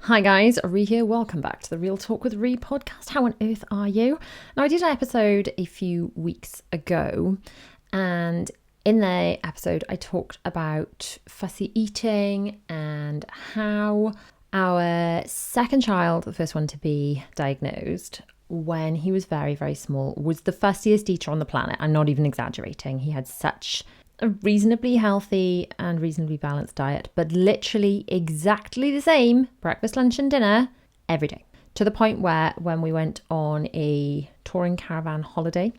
Hi guys, Rhi here. Welcome back to the Real Talk with Rhi podcast. How on earth are you? Now, I did an episode a few weeks ago, and in the episode I talked about fussy eating and how our second child, the first one to be diagnosed, when he was very, very small, was the fussiest eater on the planet. I'm not even exaggerating. He had such a reasonably healthy and reasonably balanced diet, but literally exactly the same breakfast, lunch and dinner every day, to the point where when we went on a touring caravan holiday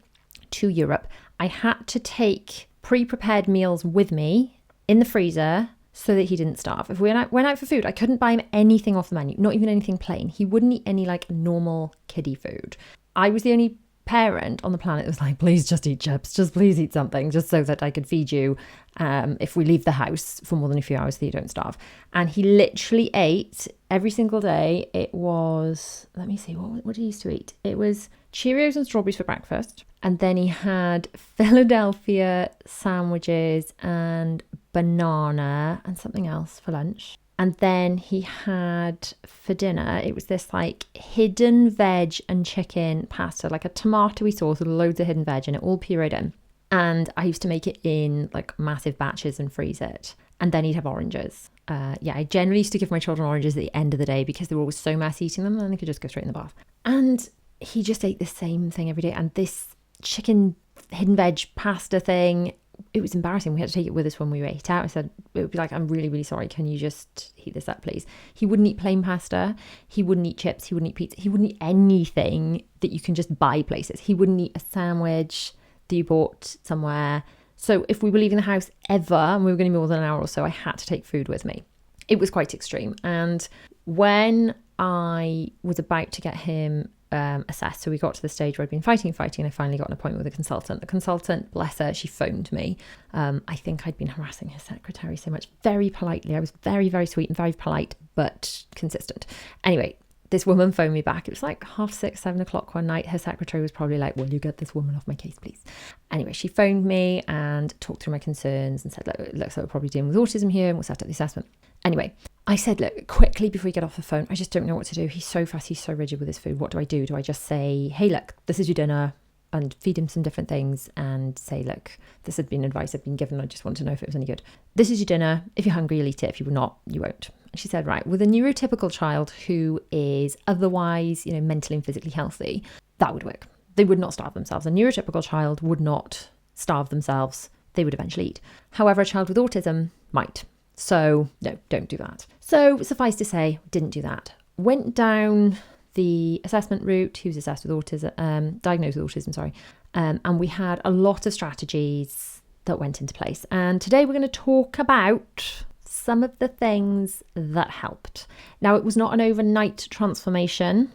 to Europe, I had to take pre-prepared meals with me in the freezer so that he didn't starve. If we went out for food, I couldn't buy him anything off the menu, not even anything plain. He wouldn't eat any like normal kiddie food. I was the only parent on the planet was like, please just eat chips, just please eat something, just so that I could feed you if we leave the house for more than a few hours so you don't starve. And he literally ate every single day. It was, let me see, what did he used to eat? It was Cheerios and strawberries for breakfast, and then he had Philadelphia sandwiches and banana and something else for lunch. And then he had for dinner, it was this like hidden veg and chicken pasta, like a tomatoey sauce with loads of hidden veg in it, all pureed in. And I used to make it in like massive batches and freeze it. And then he'd have oranges. I generally used to give my children oranges at the end of the day because they were always so messy eating them, and then they could just go straight in the bath. And he just ate the same thing every day. And this chicken hidden veg pasta thing, it was embarrassing. We had to take it with us when we ate out. I said, it would be like, I'm really, really sorry. Can you just heat this up, please? He wouldn't eat plain pasta. He wouldn't eat chips. He wouldn't eat pizza. He wouldn't eat anything that you can just buy places. He wouldn't eat a sandwich that you bought somewhere. So if we were leaving the house ever, and we were going to be more than an hour or so, I had to take food with me. It was quite extreme. And when I was about to get him assessed, so we got to the stage where I'd been fighting, and I finally got an appointment with a consultant. The consultant, bless her, she phoned me. I think I'd been harassing her secretary so much, very politely. I was very, very sweet and very polite, but consistent. Anyway, this woman phoned me back. It was like 6:30, 7 o'clock one night. Her secretary was probably like, will you get this woman off my case, please? Anyway, she phoned me and talked through my concerns and said, look, it looks like we're probably dealing with autism here, and we'll set up the assessment. Anyway, I said, look, quickly before you get off the phone, I just don't know what to do. He's so fussy, he's so rigid with his food. What do I do? Do I just say, hey, look, this is your dinner, and feed him some different things and say, look, this had been advice I've been given. I just want to know if it was any good. This is your dinner. If you're hungry, you'll eat it. If you're not, you won't. And she said, right, with a neurotypical child who is otherwise, mentally and physically healthy, that would work. They would not starve themselves. A neurotypical child would not starve themselves. They would eventually eat. However, a child with autism might. So no, don't do that. So suffice to say, didn't do that. Went down the assessment route. He was assessed with autism, diagnosed with autism, and we had a lot of strategies that went into place. And today we're going to talk about some of the things that helped. Now, it was not an overnight transformation.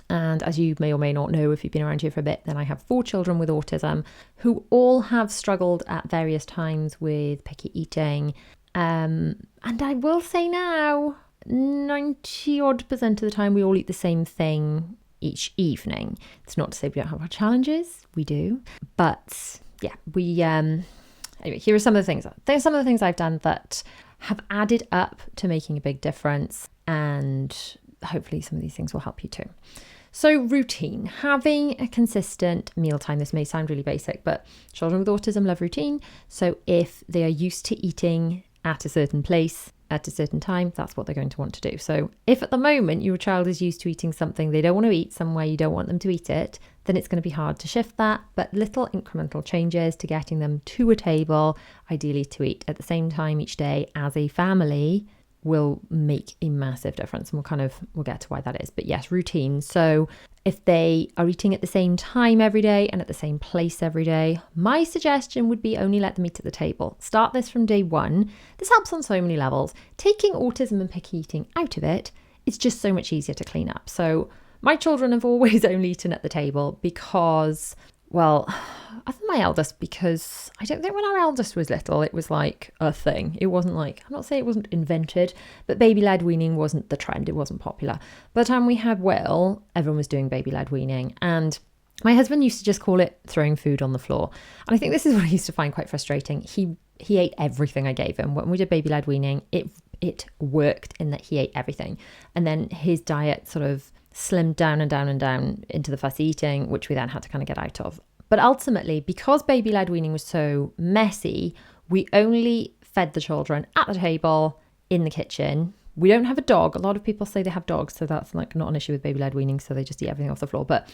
And as you may or may not know, if you've been around here for a bit, then I have 4 children with autism who all have struggled at various times with picky eating. And I will say now, 90 odd % of the time we all eat the same thing each evening. It's not to say we don't have our challenges, we do. But yeah, anyway, here are some of the things. There's some of the things I've done that have added up to making a big difference, and hopefully some of these things will help you too. So routine, having a consistent mealtime. This may sound really basic, but children with autism love routine. So if they are used to eating at a certain place, at a certain time, that's what they're going to want to do. So if at the moment your child is used to eating something they don't want to eat, somewhere you don't want them to eat it, then it's going to be hard to shift that. But little incremental changes to getting them to a table, ideally to eat at the same time each day as a family, will make a massive difference. And we'll get to why that is. But yes, routine. So if they are eating at the same time every day and at the same place every day, my suggestion would be only let them eat at the table. Start this from day one. This helps on so many levels. Taking autism and picky eating out of it, it's just so much easier to clean up. So my children have always only eaten at the table because, well, other than my eldest, because I don't think when our eldest was little, it was like a thing. It wasn't like, I'm not saying it wasn't invented, but baby-led weaning wasn't the trend. It wasn't popular. By the time we had Will, everyone was doing baby-led weaning. And my husband used to just call it throwing food on the floor. And I think this is what I used to find quite frustrating. He ate everything I gave him. When we did baby-led weaning, it it worked in that he ate everything. And then his diet sort of slimmed down and down and down into the fussy eating, which we then had to kind of get out of. But ultimately, because baby-led weaning was so messy, we only fed the children at the table, in the kitchen. We don't have a dog. A lot of people say they have dogs, so that's like not an issue with baby-led weaning, so they just eat everything off the floor. But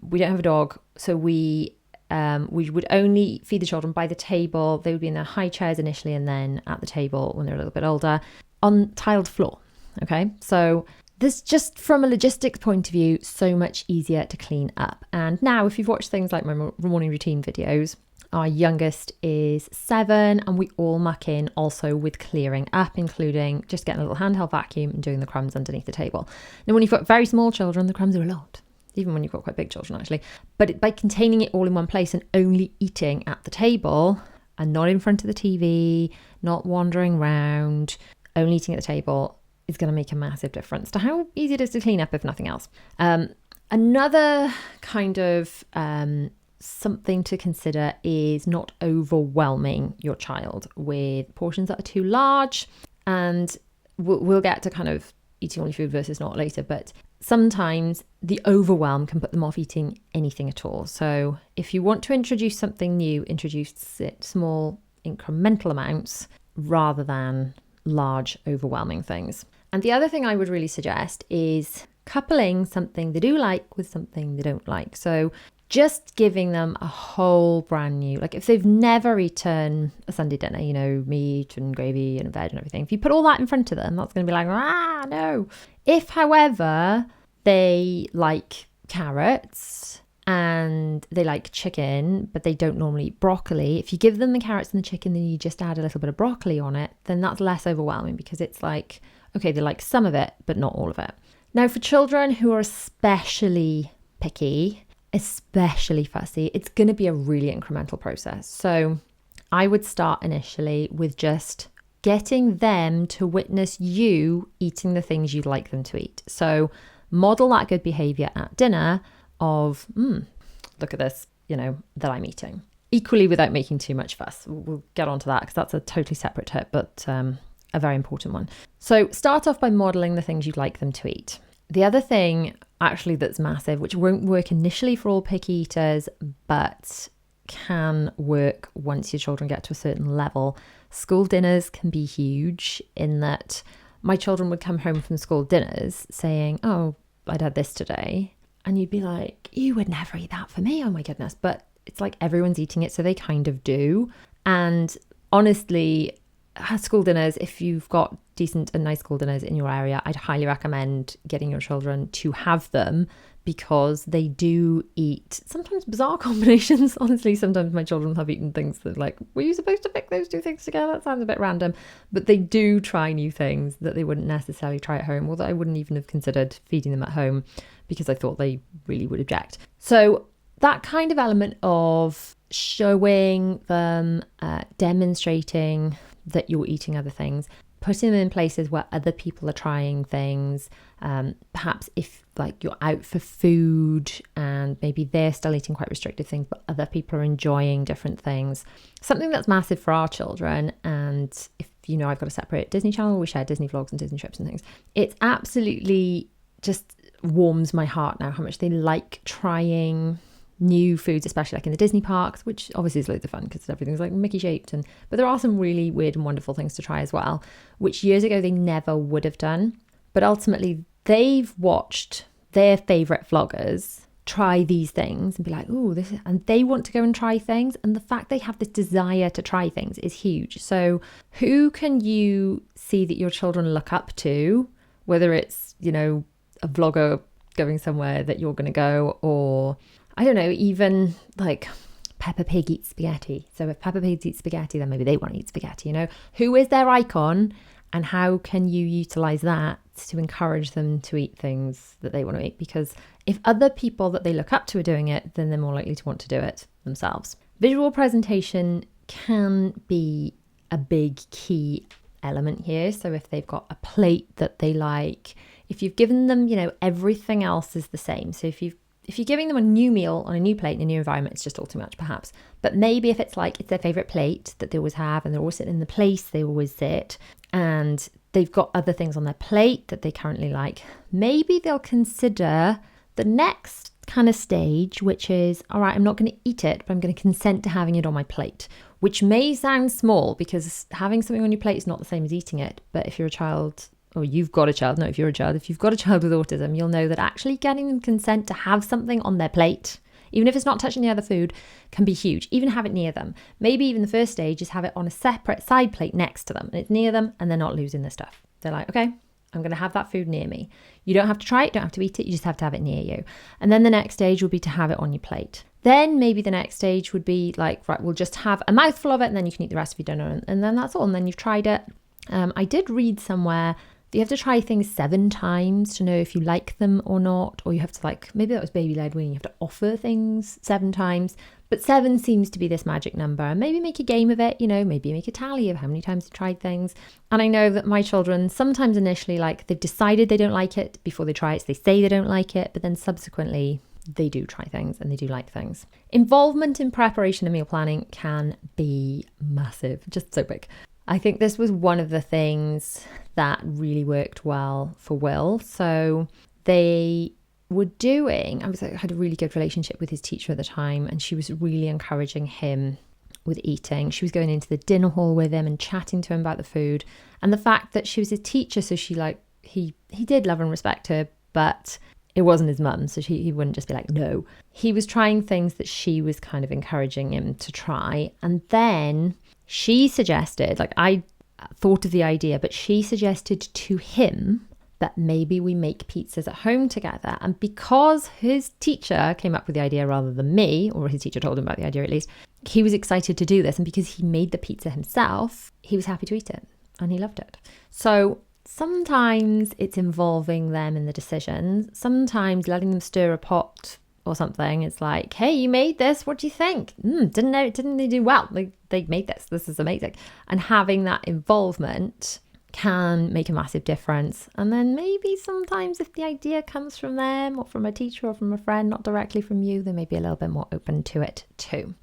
we don't have a dog, so we would only feed the children by the table. They would be in their high chairs initially, and then at the table when they're a little bit older, on tiled floor. Okay, so this, just from a logistics point of view, so much easier to clean up. And now, if you've watched things like my morning routine videos, our youngest is 7, and we all muck in also with clearing up, including just getting a little handheld vacuum and doing the crumbs underneath the table. Now, when you've got very small children, the crumbs are a lot, even when you've got quite big children, actually. But by containing it all in one place and only eating at the table and not in front of the TV, not wandering around, only eating at the table, is going to make a massive difference to how easy it is to clean up, if nothing else. Another kind of something to consider is not overwhelming your child with portions that are too large. And we'll get to kind of eating only food versus not later, but sometimes the overwhelm can put them off eating anything at all. So if you want to introduce something new, introduce it small incremental amounts rather than large overwhelming things. And the other thing I would really suggest is coupling something they do like with something they don't like. So just giving them a whole brand new, like if they've never eaten a Sunday dinner, you know, meat and gravy and veg and everything, if you put all that in front of them, that's going to be like, no. If, however, they like carrots and they like chicken, but they don't normally eat broccoli, if you give them the carrots and the chicken, then you just add a little bit of broccoli on it, then that's less overwhelming, because it's like, okay, they like some of it, but not all of it. Now, for children who are especially picky, especially fussy, it's going to be a really incremental process. So I would start initially with just getting them to witness you eating the things you'd like them to eat. So model that good behavior at dinner of, look at this, you know, that I'm eating. Equally, without making too much fuss. We'll get onto that because that's a totally separate tip, but a very important one. So start off by modeling the things you'd like them to eat. The other thing actually that's massive, which won't work initially for all picky eaters, but can work once your children get to a certain level. School dinners can be huge, in that my children would come home from school dinners saying, oh, I'd had this today. And you'd be like, you would never eat that for me. Oh my goodness. But it's like everyone's eating it, so they kind of do. And honestly, school dinners, if you've got decent and nice school dinners in your area, I'd highly recommend getting your children to have them, because they do eat sometimes bizarre combinations. Honestly, sometimes my children have eaten things that, like, were you supposed to pick those two things together? That sounds a bit random. But they do try new things that they wouldn't necessarily try at home, or that I wouldn't even have considered feeding them at home, because I thought they really would object. So that kind of element of showing them, demonstrating that you're eating other things, putting them in places where other people are trying things. Perhaps if, like, you're out for food and maybe they're still eating quite restricted things, but other people are enjoying different things. Something that's massive for our children, and if you know, I've got a separate Disney channel, we share Disney vlogs and Disney trips and things. It's absolutely just warms my heart now how much they like trying new foods, especially like in the Disney parks, which obviously is loads of fun because everything's like Mickey shaped, but there are some really weird and wonderful things to try as well, which years ago they never would have done. But ultimately they've watched their favorite vloggers try these things and be like, oh, this is, and they want to go and try things, and the fact they have this desire to try things is huge. So who can you see that your children look up to, whether it's, you know, a vlogger going somewhere that you're going to go, or I don't know, even like Peppa Pig eats spaghetti. So if Peppa Pig eats spaghetti, then maybe they want to eat spaghetti, you know? Who is their icon, and how can you utilize that to encourage them to eat things that they want to eat? Because if other people that they look up to are doing it, then they're more likely to want to do it themselves. Visual presentation can be a big key element here. So if they've got a plate that they like, if you've given them, you know, everything else is the same. So if you're giving them a new meal on a new plate in a new environment, it's just all too much perhaps. But maybe if it's like, it's their favorite plate that they always have, and they're always sitting in the place they always sit, and they've got other things on their plate that they currently like, maybe they'll consider the next kind of stage, which is, all right, I'm not going to eat it, but I'm going to consent to having it on my plate, which may sound small because having something on your plate is not the same as eating it. But if you're a child, or you've got a child, no, if you're a child, if you've got a child with autism, you'll know that actually getting them consent to have something on their plate, even if it's not touching the other food, can be huge. Even have it near them. Maybe even the first stage is have it on a separate side plate next to them. And it's near them and they're not losing their stuff. They're like, okay, I'm going to have that food near me. You don't have to try it, don't have to eat it, you just have to have it near you. And then the next stage would be to have it on your plate. Then maybe the next stage would be like, right, we'll just have a mouthful of it and then you can eat the rest of your dinner. And then that's all. And then you've tried it. I did read somewhere you have to try things 7 times to know if you like them or not, or you have to maybe that was baby-led weaning, you have to offer things 7 times, but 7 seems to be this magic number. And maybe make a game of it, maybe make a tally of how many times you've tried things. And I know that my children sometimes initially, they've decided they don't like it before they try it, so they say they don't like it, but then subsequently they do try things and they do like things. Involvement in preparation and meal planning can be massive, just so big. I think this was one of the things that really worked well for Will. So they were I had a really good relationship with his teacher at the time, and she was really encouraging him with eating. She was going into the dinner hall with him and chatting to him about the food. And the fact that she was his teacher, so she he did love and respect her, but it wasn't his mum, so he wouldn't just be like, no. He was trying things that she was kind of encouraging him to try. And then she suggested, I thought of the idea, but she suggested to him that maybe we make pizzas at home together. And because his teacher came up with the idea rather than me, or his teacher told him about the idea at least, he was excited to do this. And because he made the pizza himself, he was happy to eat it and he loved it. So sometimes it's involving them in the decisions. Sometimes letting them stir a pot or something. It's like, hey, you made this. What do you think? Didn't they do well? They made this. This is amazing. And having that involvement can make a massive difference. And then maybe sometimes if the idea comes from them or from a teacher or from a friend, not directly from you, they may be a little bit more open to it too.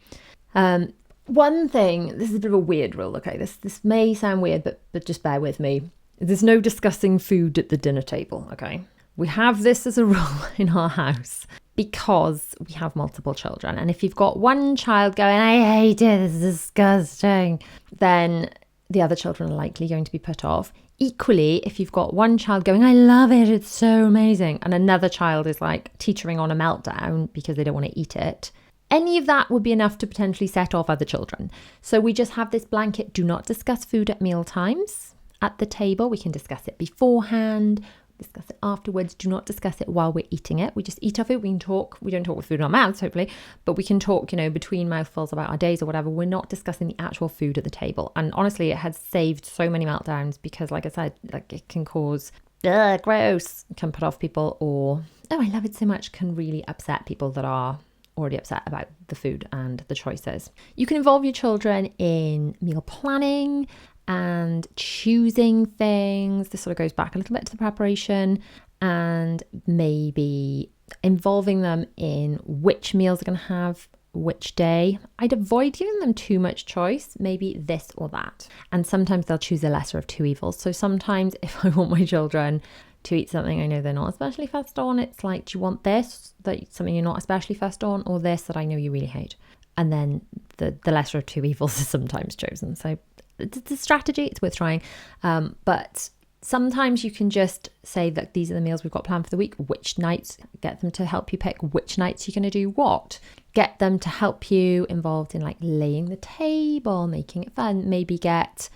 One thing, this is a bit of a weird rule, okay? This may sound weird, but just bear with me. There's no discussing food at the dinner table, okay? We have this as a rule in our house because we have multiple children. And if you've got one child going, I hate it, this is disgusting, then the other children are likely going to be put off. Equally, if you've got one child going, I love it, it's so amazing, and another child is teetering on a meltdown because they don't want to eat it, any of that would be enough to potentially set off other children. So we just have this blanket, do not discuss food at meal times. At the table, we can discuss it beforehand, discuss it afterwards. Do not discuss it while we're eating it. We just eat off it. We can talk. We don't talk with food in our mouths, hopefully, but we can talk, between mouthfuls about our days or whatever. We're not discussing the actual food at the table. And honestly, it has saved so many meltdowns because, like I said, it can cause, gross, can put off people, or, I love it so much, can really upset people that are already upset about the food and the choices. You can involve your children in meal planning and choosing things. This sort of goes back a little bit to the preparation, and maybe involving them in which meals they're going to have which day. I'd avoid giving them too much choice, maybe this or that. And sometimes they'll choose the lesser of two evils. So sometimes if I want my children to eat something I know they're not especially fussed on, it's like, do you want this, something you're not especially fussed on, or this that I know you really hate? And then the lesser of two evils is sometimes chosen. So it's a strategy, it's worth trying. But sometimes you can just say that these are the meals we've got planned for the week, which nights, get them to help you pick which nights you're going to do what. Get them to help you involved in laying the table, making it fun. Maybe get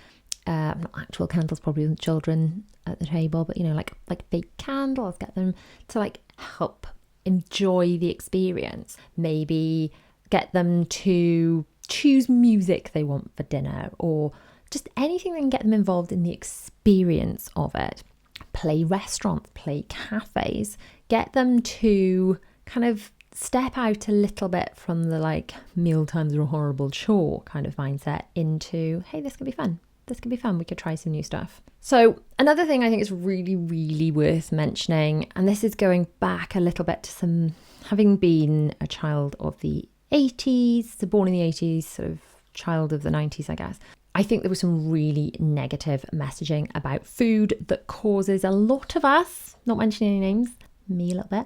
not actual candles probably with children at the table, but like fake candles. Get them to help enjoy the experience. Maybe get them to choose music they want for dinner, or just anything that can get them involved in the experience of it. Play restaurants, play cafes, get them to kind of step out a little bit from the mealtimes are a horrible chore kind of mindset into, hey, this could be fun. This could be fun. We could try some new stuff. So another thing I think is really, really worth mentioning, and this is going back a little bit to having been a child of the 80s, so born in the 80s, sort of child of the 90s, I guess. I think there was some really negative messaging about food that causes a lot of us, not mentioning any names, me a little bit,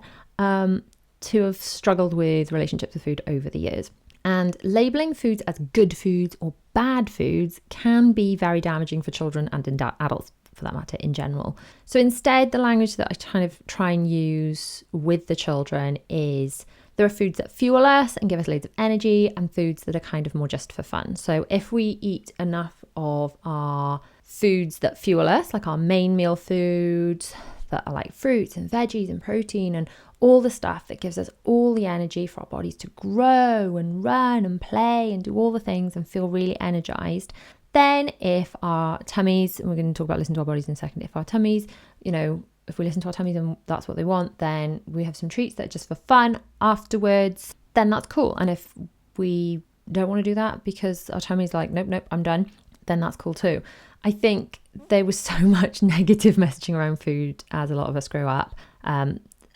to have struggled with relationships with food over the years. And labeling foods as good foods or bad foods can be very damaging for children and adults, for that matter, in general. So instead, the language that I kind of try and use with the children is there are foods that fuel us and give us loads of energy, and foods that are kind of more just for fun. So if we eat enough of our foods that fuel us, like our main meal foods that are like fruits and veggies and protein and all the stuff that gives us all the energy for our bodies to grow and run and play and do all the things and feel really energized, then if our tummies, and we're going to talk about listening to our bodies in a second, if our tummies, if we listen to our tummies and that's what they want, then we have some treats that are just for fun afterwards, then that's cool. And if we don't want to do that because our tummy's like, nope, I'm done, then that's cool too. I think there was so much negative messaging around food as a lot of us grow up.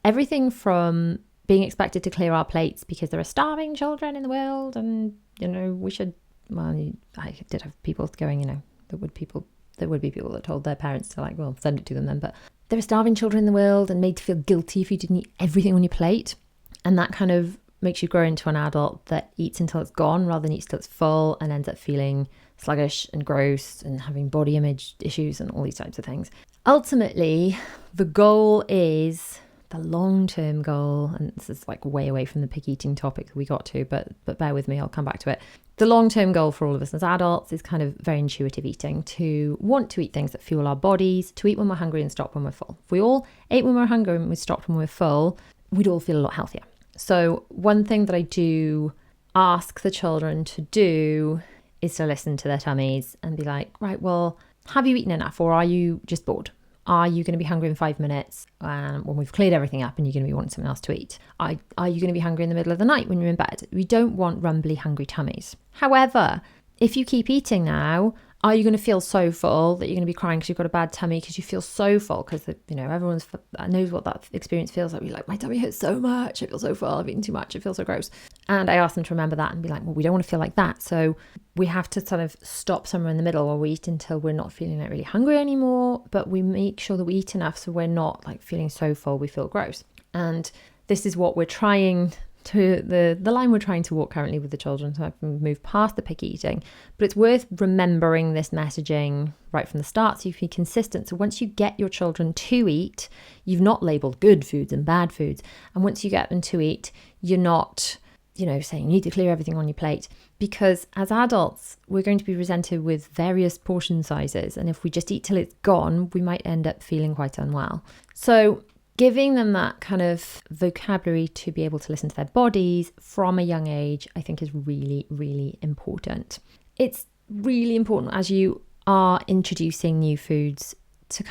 Everything from being expected to clear our plates because there are starving children in the world and, we should, I did have people going, there would be people that told their parents to like, well, send it to them then, but there are starving children in the world and made to feel guilty if you didn't eat everything on your plate. And that kind of makes you grow into an adult that eats until it's gone rather than eats till it's full and ends up feeling sluggish and gross and having body image issues and all these types of things. Ultimately, the goal is the long-term goal, and this is like way away from the pig eating topic we got to, but bear with me, I'll come back to it. The long-term goal for all of us as adults is kind of very intuitive eating, to want to eat things that fuel our bodies, to eat when we're hungry and stop when we're full. If we all ate when we're hungry and we stopped when we're full, we'd all feel a lot healthier. So one thing that I do ask the children to do is to listen to their tummies and be like, right, well, have you eaten enough, or are you just bored? Are you going to be hungry in 5 minutes when we've cleared everything up and you're going to be wanting something else to eat? Are you going to be hungry in the middle of the night when you're in bed? We don't want rumbly, hungry tummies. However, if you keep eating now, are you going to feel so full that you're going to be crying because you've got a bad tummy because you feel so full? Because, everyone knows what that experience feels like. You're like, my tummy hurts so much. I feel so full. I've eaten too much. It feels so gross. And I ask them to remember that and be like, well, we don't want to feel like that. So we have to sort of stop somewhere in the middle where we eat until we're not feeling like really hungry anymore. But we make sure that we eat enough so we're not like feeling so full we feel gross. And this is what we're trying to the line we're trying to walk currently with the children, so I can move past the picky eating. But it's worth remembering this messaging right from the start so you can be consistent. So once you get your children to eat, you've not labeled good foods and bad foods. And once you get them to eat, you're not, saying you need to clear everything on your plate. Because as adults, we're going to be presented with various portion sizes. And if we just eat till it's gone, we might end up feeling quite unwell. So giving them that kind of vocabulary to be able to listen to their bodies from a young age, I think is really, really important. It's really important as you are introducing new foods to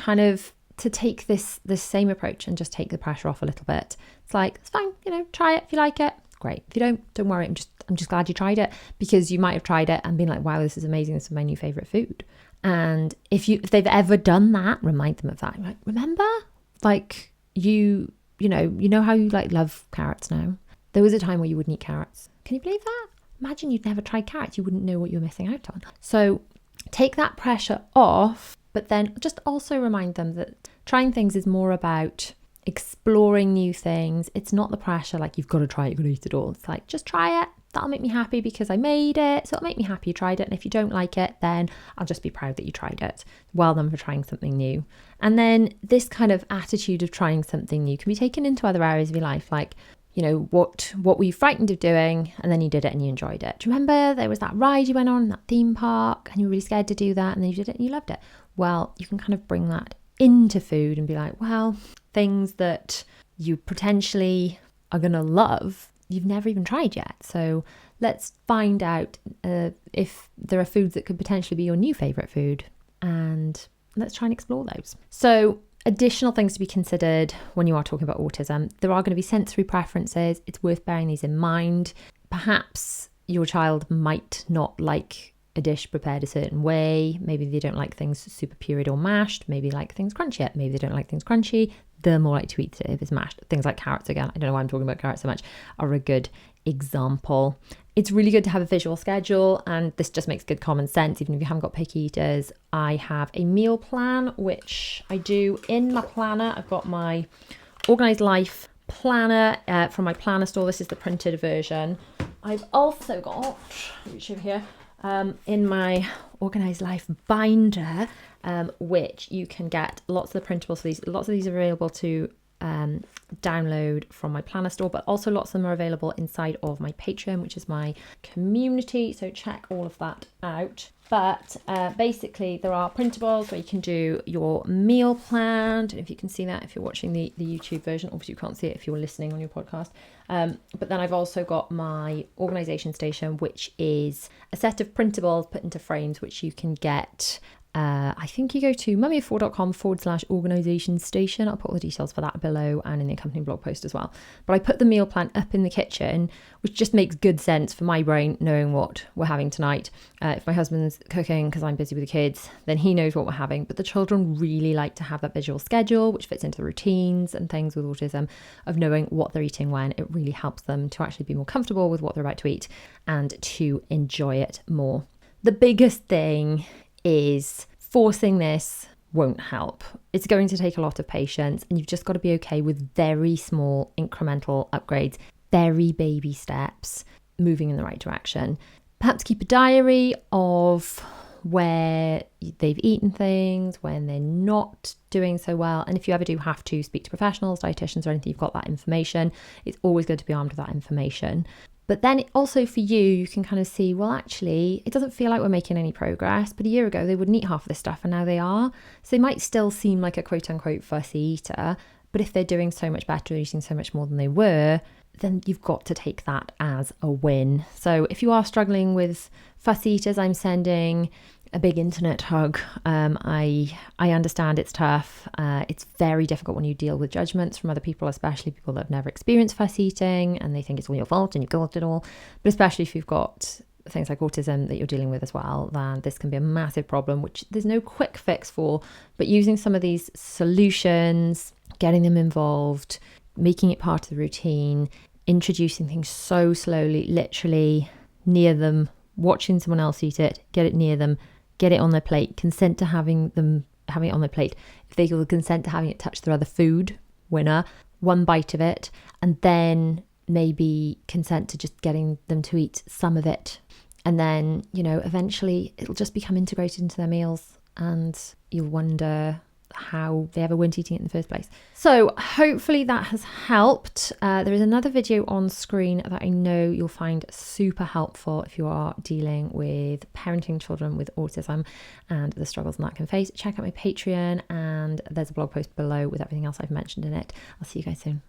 take this same approach and just take the pressure off a little bit. It's like, it's fine, try it if you like it. Great. If you don't worry. I'm just glad you tried it, because you might have tried it and been like, wow, this is amazing. This is my new favorite food. And if they've ever done that, remind them of that. Like, remember, like, you know how you like love carrots now? There was a time where you wouldn't eat carrots. Can you believe that? Imagine you'd never tried carrots. You wouldn't know what you're missing out on. So take that pressure off, but then just also remind them that trying things is more about exploring new things. It's not the pressure like you've got to try it, you've got to eat it all. It's like, just try it. That'll make me happy because I made it. So it'll make me happy you tried it. And if you don't like it, then I'll just be proud that you tried it. Well done for trying something new. And then this kind of attitude of trying something new can be taken into other areas of your life. Like, what were you frightened of doing? And then you did it and you enjoyed it. Do you remember there was that ride you went on in that theme park and you were really scared to do that and then you did it and you loved it? Well, you can kind of bring that into food and be like, well, things that you potentially are going to love, you've never even tried yet. So let's find out if there are foods that could potentially be your new favourite food, and let's try and explore those. So additional things to be considered when you are talking about autism. There are going to be sensory preferences. It's worth bearing these in mind. Perhaps your child might not like a dish prepared a certain way. Maybe they don't like things super pureed or mashed. Maybe they like things crunchy. Maybe they don't like things crunchy. They're more likely to eat it if it's mashed. Things like carrots, again, I don't know why I'm talking about carrots so much, are a good example. It's really good to have a visual schedule, and this just makes good common sense. Even if you haven't got picky eaters, I have a meal plan, which I do in my planner. I've got my Organised Life planner from my planner store. This is the printed version. I've also got, reach over here, in my Organised Life binder, which you can get lots of the printables for these. Lots of these are available to download from my planner store, but also lots of them are available inside of my Patreon, which is my community, so check all of that out. But basically there are printables where you can do your meal plan, and if you can see that if you're watching the YouTube version. Obviously you can't see it if you're listening on your podcast, but then I've also got my organisation station, which is a set of printables put into frames, which you can get. I think you go to mummyoffour.com/organisation station. I'll put all the details for that below and in the accompanying blog post as well. But I put the meal plan up in the kitchen, which just makes good sense for my brain, knowing what we're having tonight. If my husband's cooking because I'm busy with the kids, then he knows what we're having. But the children really like to have that visual schedule, which fits into the routines and things with autism, of knowing what they're eating when. It really helps them to actually be more comfortable with what they're about to eat and to enjoy it more. The biggest thing is forcing this won't help. It's going to take a lot of patience, and you've just got to be okay with very small incremental upgrades, very baby steps, moving in the right direction. Perhaps keep a diary of where they've eaten things, when they're not doing so well. And if you ever do have to speak to professionals, dietitians or anything, you've got that information. It's always good to be armed with that information. But then also for you can kind of see, well, actually, it doesn't feel like we're making any progress. But a year ago, they wouldn't eat half of this stuff, and now they are. So they might still seem like a quote unquote fussy eater. But if they're doing so much better, eating so much more than they were, then you've got to take that as a win. So if you are struggling with fussy eaters, I'm sending a big internet hug. I understand it's tough. It's very difficult when you deal with judgments from other people, especially people that have never experienced fussy eating and they think it's all your fault and you caused it all. But especially if you've got things like autism that you're dealing with as well, then this can be a massive problem, which there's no quick fix for. But using some of these solutions, getting them involved, making it part of the routine, introducing things so slowly, literally near them, watching someone else eat it, get it near them, get it on their plate, consent to having it on their plate. If they will consent to having it touch their other food, winner, one bite of it, and then maybe consent to just getting them to eat some of it. And then, eventually it'll just become integrated into their meals, and you'll wonder how they ever weren't eating it in the first place. So hopefully that has helped. There is another video on screen that I know you'll find super helpful if you are dealing with parenting children with autism and the struggles that can face. Check out my Patreon, and there's a blog post below with everything else I've mentioned in it. I'll see you guys soon.